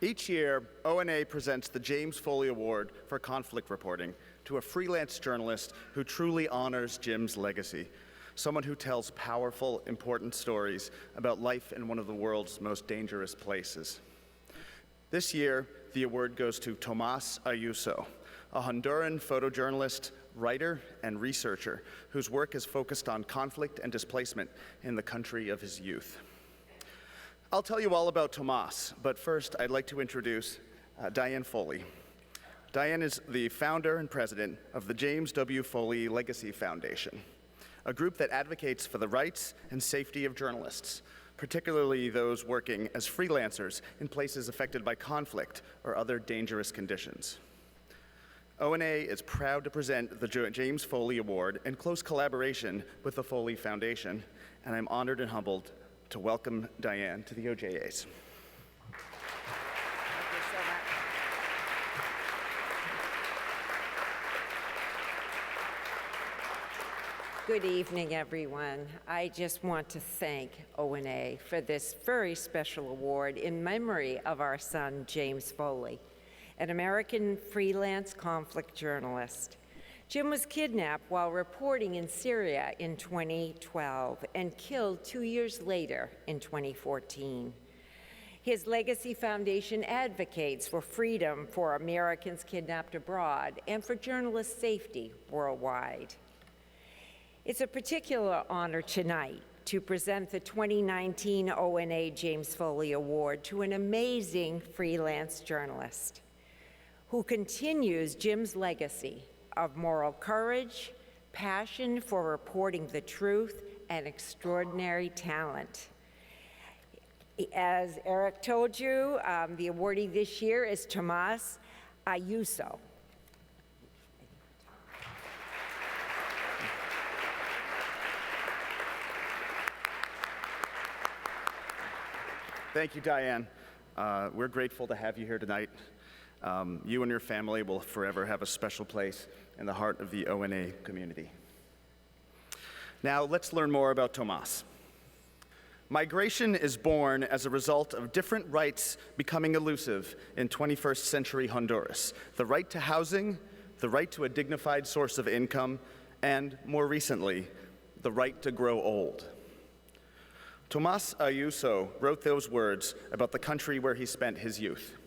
Each year, ONA presents the James Foley Award for conflict reporting to a freelance journalist who truly honors Jim's legacy, someone who tells powerful, important stories about life in one of the world's most dangerous places. This year, the award goes to Tomas Ayuso, a Honduran photojournalist, writer, and researcher whose work is focused on conflict and displacement in the country of his youth. I'll tell you all about Tomás, but first I'd like to introduce Diane Foley. Diane is the founder and president of the James W. Foley Legacy Foundation, a group that advocates for the rights and safety of journalists, particularly those working as freelancers in places affected by conflict or other dangerous conditions. ONA is proud to present the James Foley Award in close collaboration with the Foley Foundation, and I'm honored and humbled to welcome Diane to the OJAs. Thank you so much. Good evening, everyone. I just want to thank ONA for this very special award in memory of our son, James Foley, an American freelance conflict journalist. Jim was kidnapped while reporting in Syria in 2012 and killed 2 years later in 2014. His Legacy Foundation advocates for freedom for Americans kidnapped abroad and for journalist safety worldwide. It's a particular honor tonight to present the 2019 ONA James Foley Award to an amazing freelance journalist who continues Jim's legacy of moral courage, passion for reporting the truth, and extraordinary talent. As Eric told you, the awardee this year is Tomas Ayuso. Thank you, Diane. We're grateful to have you here tonight. You and your family will forever have a special place in the heart of the ONA community. Now, let's learn more about Tomás. Migration is born as a result of different rights becoming elusive in 21st century Honduras: the right to housing, the right to a dignified source of income, and, more recently, the right to grow old. Tomas Ayuso wrote those words about the country where he spent his youth.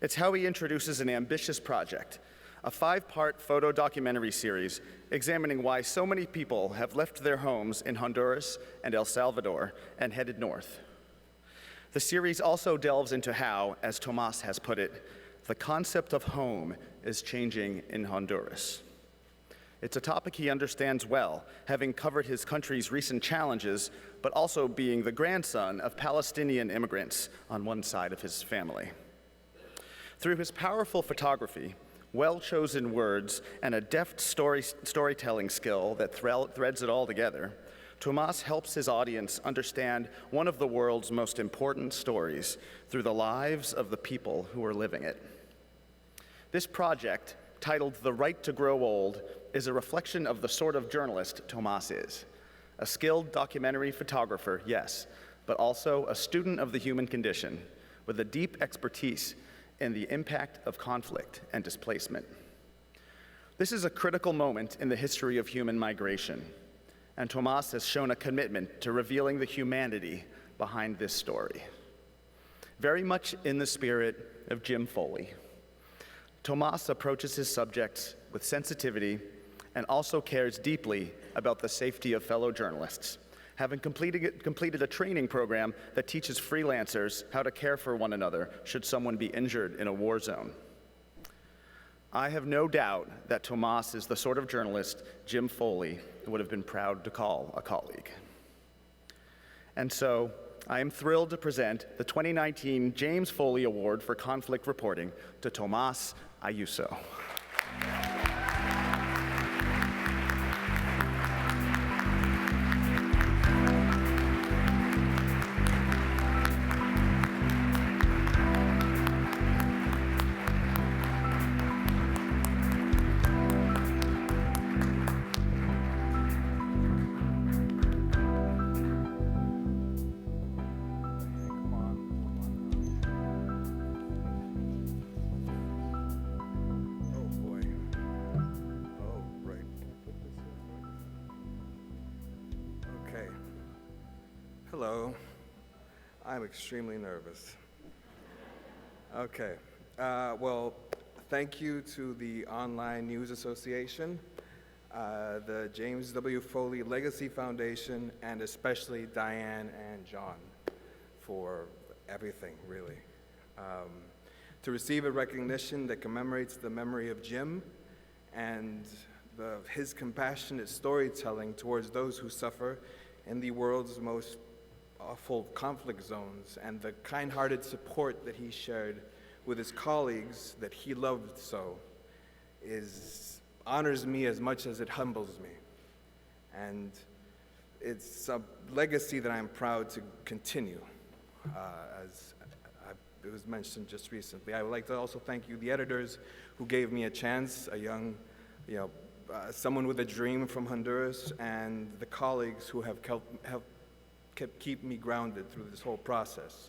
It's how he introduces an ambitious project, a 5-part photo documentary series examining why so many people have left their homes in Honduras and El Salvador and headed north. The series also delves into how, as Tomás has put it, the concept of home is changing in Honduras. It's a topic he understands well, having covered his country's recent challenges, but also being the grandson of Palestinian immigrants on one side of his family. Through his powerful photography, well-chosen words, and a deft storytelling skill that threads it all together, Tomás helps his audience understand one of the world's most important stories through the lives of the people who are living it. This project, titled The Right to Grow Old, is a reflection of the sort of journalist Tomás is. A skilled documentary photographer, yes, but also a student of the human condition with a deep expertise in the impact of conflict and displacement. This is a critical moment in the history of human migration, and Tomás has shown a commitment to revealing the humanity behind this story. Very much in the spirit of Jim Foley, Tomás approaches his subjects with sensitivity and also cares deeply about the safety of fellow journalists, having completed a training program that teaches freelancers how to care for one another should someone be injured in a war zone. I have no doubt that Tomás is the sort of journalist Jim Foley would have been proud to call a colleague. And so, I am thrilled to present the 2019 James Foley Award for Conflict Reporting to Tomas Ayuso. Hello. I'm extremely nervous. Okay. Well, thank you to the Online News Association, the James W. Foley Legacy Foundation, and especially Diane and John for everything, really. To receive a recognition that commemorates the memory of Jim and his compassionate storytelling towards those who suffer in the world's most awful conflict zones, and the kind-hearted support that he shared with his colleagues that he loved so honors me as much as it humbles me. And it's a legacy that I'm proud to continue, as it was mentioned just recently. I would like to also thank you, the editors, who gave me a chance, a young, someone with a dream from Honduras, and the colleagues who have kept keep me grounded through this whole process,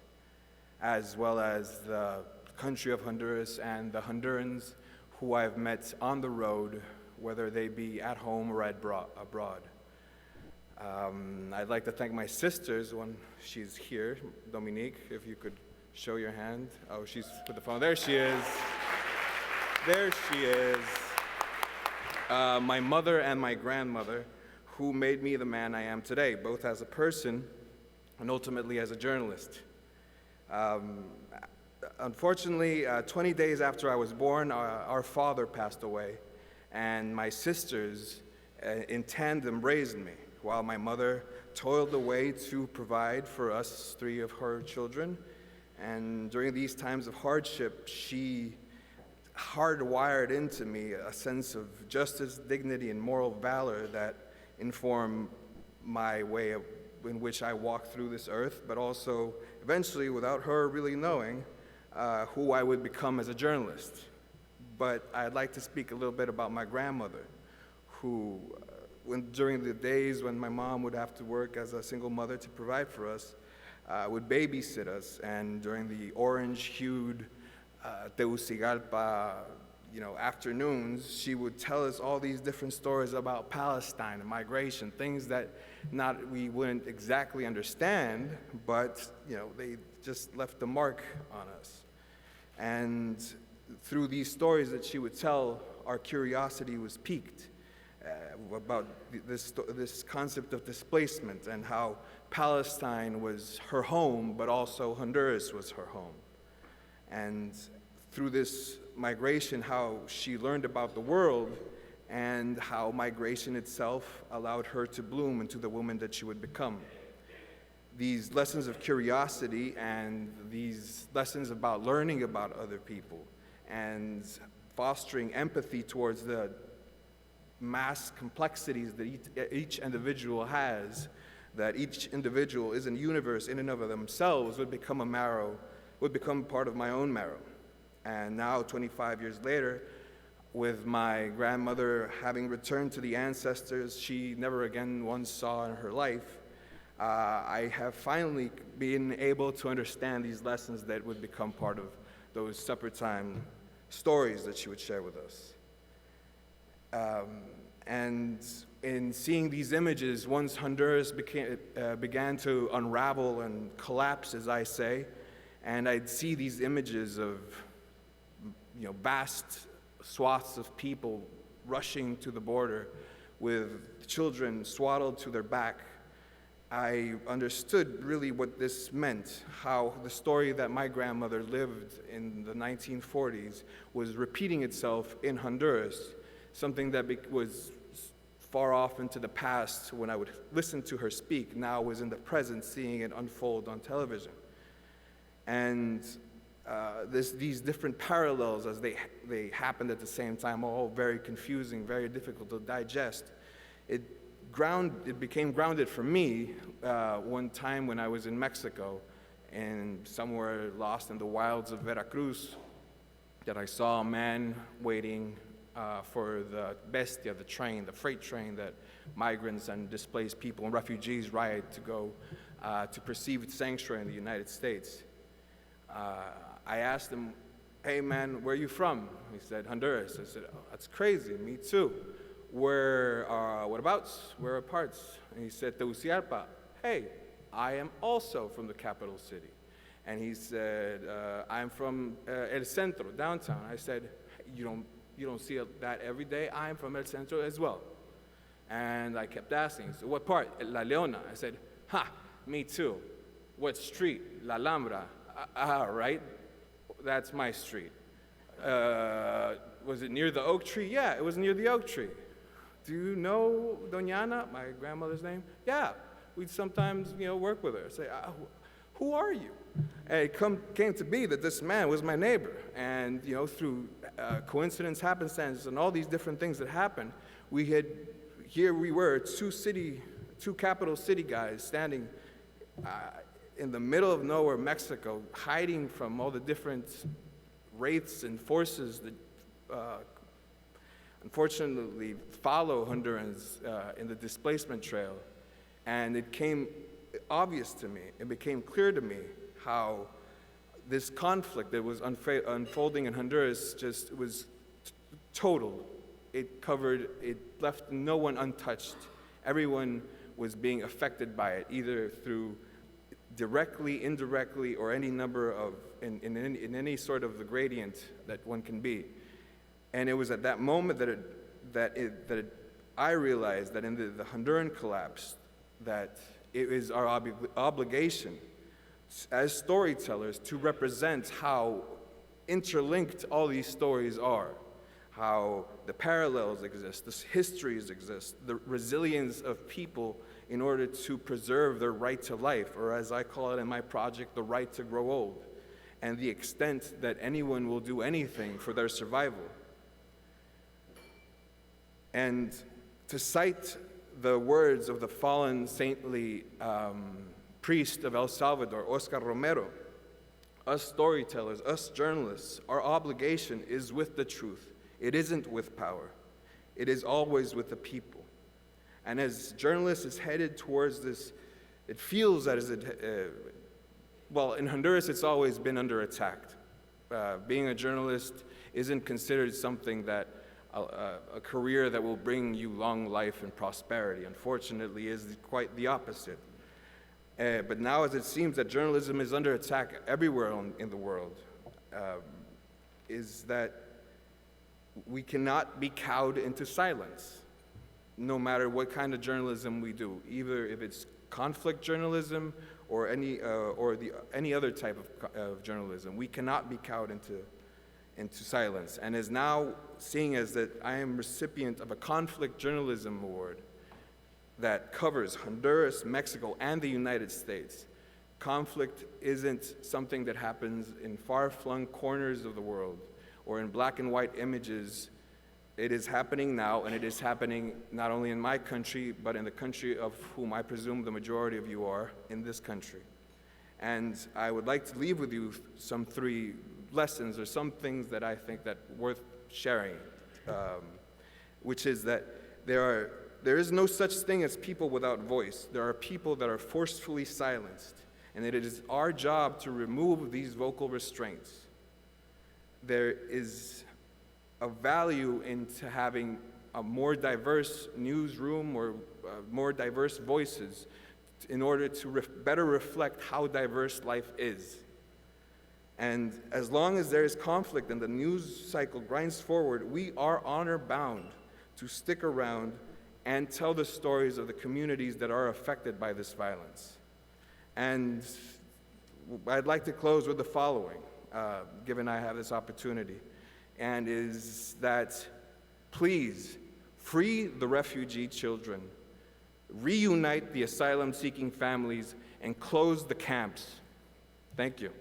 as well as the country of Honduras and the Hondurans who I've met on the road, whether they be at home or abroad. I'd like to thank my sisters when she's here. Dominique, if you could show your hand. Oh, she's with the phone. There she is. There she is. My mother and my grandmother, who made me the man I am today, both as a person and ultimately as a journalist. Unfortunately, 20 days after I was born, our father passed away, and my sisters in tandem raised me, while my mother toiled away to provide for us three of her children. And during these times of hardship, she hardwired into me a sense of justice, dignity, and moral valor that inform my way in which I walk through this earth, but also eventually, without her really knowing, who I would become as a journalist. But I'd like to speak a little bit about my grandmother, who, during the days when my mom would have to work as a single mother to provide for us, would babysit us, and during the orange-hued Tegucigalpa, afternoons, she would tell us all these different stories about Palestine and migration, things that we wouldn't exactly understand, but they just left a mark on us. And through these stories that she would tell, our curiosity was piqued about this concept of displacement and how Palestine was her home, but also Honduras was her home. And through this migration, how she learned about the world and how migration itself allowed her to bloom into the woman that she would become. These lessons of curiosity and these lessons about learning about other people and fostering empathy towards the mass complexities that each individual has, that each individual is a universe in and of themselves, would become part of my own marrow. And now, 25 years later, with my grandmother having returned to the ancestors she never again once saw in her life, I have finally been able to understand these lessons that would become part of those supper time stories that she would share with us. And in seeing these images, once Honduras began to unravel and collapse, as I say, and I'd see these images of vast swaths of people rushing to the border with children swaddled to their back, I understood really what this meant, how the story that my grandmother lived in the 1940s was repeating itself in Honduras, something that was far off into the past when I would listen to her speak, now was in the present, seeing it unfold on television. And these different parallels, as they happened at the same time, all very confusing, very difficult to digest. It became grounded for me one time when I was in Mexico and somewhere lost in the wilds of Veracruz, that I saw a man waiting for the bestia, the freight train that migrants and displaced people and refugees ride to go to perceived sanctuary in the United States. I asked him, "Hey man, where are you from?" He said, "Honduras." I said, "Oh, that's crazy, me too. Whereabouts? Where are parts?" And he said, "Tegucigalpa." "Hey, I am also from the capital city. And he said, I'm from El Centro, downtown. I said, you don't see that every day? I'm from El Centro as well. And I kept asking, so what part? La Leona. I said, me too. What street? La Alhambra. Right, that's my street. Was it near the oak tree? Yeah, it was near the oak tree. Do you know Doña Ana, my grandmother's name? Yeah, we'd sometimes, work with her. Say, who are you? And it came to be that this man was my neighbor. And, through coincidence, happenstance, and all these different things that happened, here we were, two capital city guys standing in the middle of nowhere, Mexico, hiding from all the different wraiths and forces that unfortunately follow Hondurans in the displacement trail. And it became obvious to me, it became clear to me how this conflict that was unfolding in Honduras just was total. It left no one untouched. Everyone was being affected by it, either through directly, indirectly, or any number of, in any sort of the gradient that one can be. And it was at that moment that I realized that in the Honduran collapse, that it is our obligation as storytellers to represent how interlinked all these stories are, how the parallels exist, the histories exist, the resilience of people in order to preserve their right to life, or as I call it in my project, the right to grow old, and the extent that anyone will do anything for their survival. And to cite the words of the fallen saintly priest of El Salvador, Oscar Romero, us storytellers, us journalists, our obligation is with the truth. It isn't with power. It is always with the people. And as journalists is headed towards this, it feels that in Honduras it's always been under attack. Being a journalist isn't considered something that a career that will bring you long life and prosperity. Unfortunately, is quite the opposite. But now, as it seems that journalism is under attack everywhere in the world, is that we cannot be cowed into silence, no matter what kind of journalism we do, either if it's conflict journalism or any other type of journalism. We cannot be cowed into silence. And as now, seeing as that I am recipient of a conflict journalism award that covers Honduras, Mexico, and the United States, conflict isn't something that happens in far-flung corners of the world or in black and white images. It is happening now, and it is happening not only in my country, but in the country of whom I presume the majority of you are, in this country. And I would like to leave with you some 3 lessons or some things that I think that worth sharing, which is that there is no such thing as people without voice. There are people that are forcefully silenced, and it is our job to remove these vocal restraints. There is a value into having a more diverse newsroom or more diverse voices in order to better reflect how diverse life is. And as long as there is conflict and the news cycle grinds forward, we are honor-bound to stick around and tell the stories of the communities that are affected by this violence. And I'd like to close with the following, given I have this opportunity, and is that please free the refugee children, reunite the asylum-seeking families, and close the camps. Thank you.